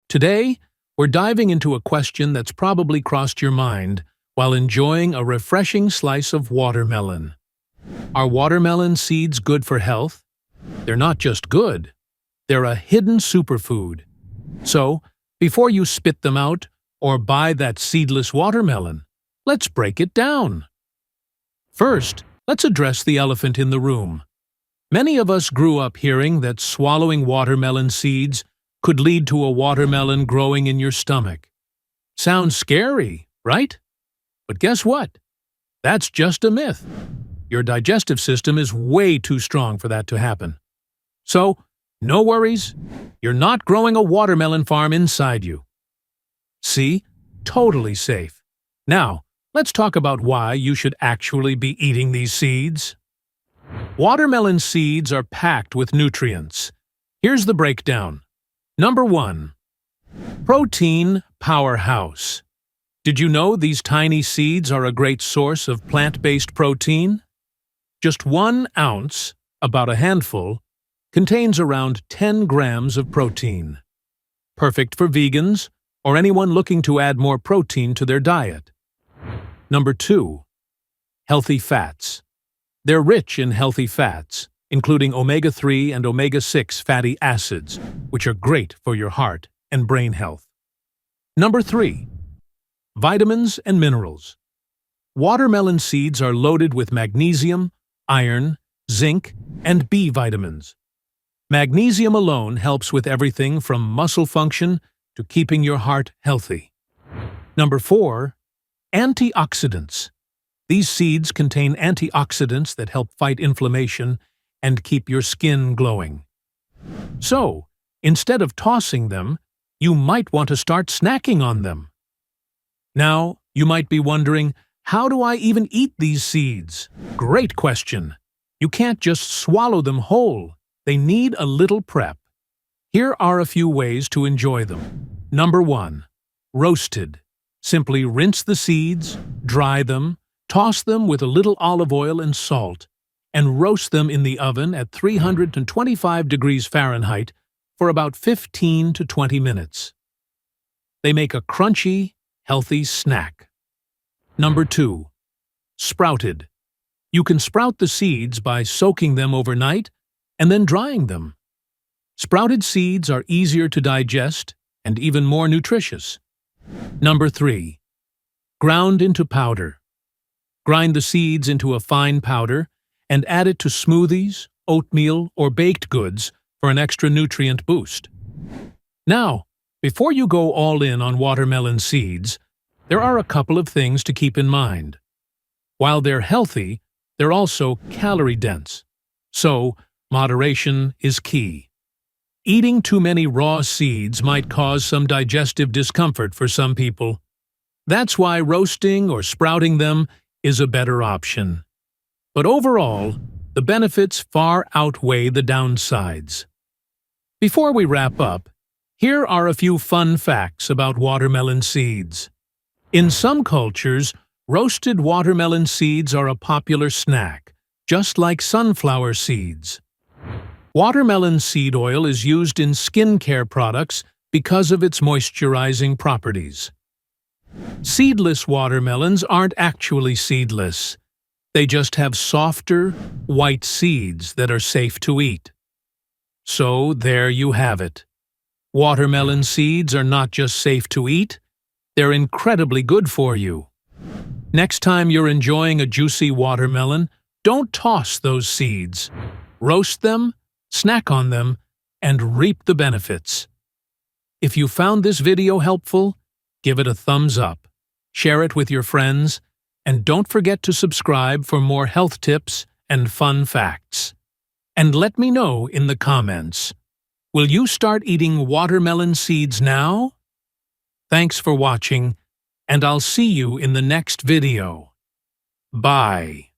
Today, we're diving into a question that's probably crossed your mind while enjoying a refreshing slice of watermelon. Are watermelon seeds good for health? They're not just good, they're a hidden superfood. So, before you spit them out or buy that seedless watermelon, let's break it down. First, let's address the elephant in the room. Many of us grew up hearing that swallowing watermelon seeds could lead to a watermelon growing in your stomach. Sounds scary, right? But guess what? That's just a myth. Your digestive system is way too strong for that to happen. So, no worries, you're not growing a watermelon farm inside you. See? Totally safe. Now, let's talk about why you should actually be eating these seeds. Watermelon seeds are packed with nutrients. Here's the breakdown. Number 1. Protein powerhouse. Did you know these tiny seeds are a great source of plant-based protein? Just 1 ounce, about a handful, contains around 10 grams of protein. Perfect for vegans or anyone looking to add more protein to their diet. Number 2. Healthy fats. They're rich in healthy fats, including omega-3 and omega-6 fatty acids, which are great for your heart and brain health. Number 3. Vitamins and minerals. Watermelon seeds are loaded with magnesium, iron, zinc, and B vitamins. Magnesium alone helps with everything from muscle function to keeping your heart healthy. Number 4. Antioxidants. These seeds contain antioxidants that help fight inflammation and keep your skin glowing. So, instead of tossing them, you might want to start snacking on them. Now, you might be wondering, how do I even eat these seeds? Great question. You can't just swallow them whole. They need a little prep. Here are a few ways to enjoy them. Number 1. Roasted. Simply rinse the seeds, dry them, toss them with a little olive oil and salt, and roast them in the oven at 325 degrees Fahrenheit for about 15 to 20 minutes. They make a crunchy, healthy snack. Number 2. Sprouted. You can sprout the seeds by soaking them overnight and then drying them. Sprouted seeds are easier to digest and even more nutritious. Number 3. Ground into powder. Grind the seeds into a fine powder and add it to smoothies, oatmeal, or baked goods for an extra nutrient boost. Now, before you go all in on watermelon seeds, there are a couple of things to keep in mind. While they're healthy, they're also calorie-dense. So, moderation is key. Eating too many raw seeds might cause some digestive discomfort for some people. That's why roasting or sprouting them is a better option. But overall, the benefits far outweigh the downsides. Before we wrap up, here are a few fun facts about watermelon seeds. In some cultures, roasted watermelon seeds are a popular snack, just like sunflower seeds. Watermelon seed oil is used in skincare products because of its moisturizing properties. Seedless watermelons aren't actually seedless. They just have softer, white seeds that are safe to eat. So there you have it. Watermelon seeds are not just safe to eat, they're incredibly good for you. Next time you're enjoying a juicy watermelon, don't toss those seeds. Roast them, snack on them, and reap the benefits. If you found this video helpful, give it a thumbs up, share it with your friends, and don't forget to subscribe for more health tips and fun facts. And let me know in the comments, will you start eating watermelon seeds now? Thanks for watching, and I'll see you in the next video. Bye.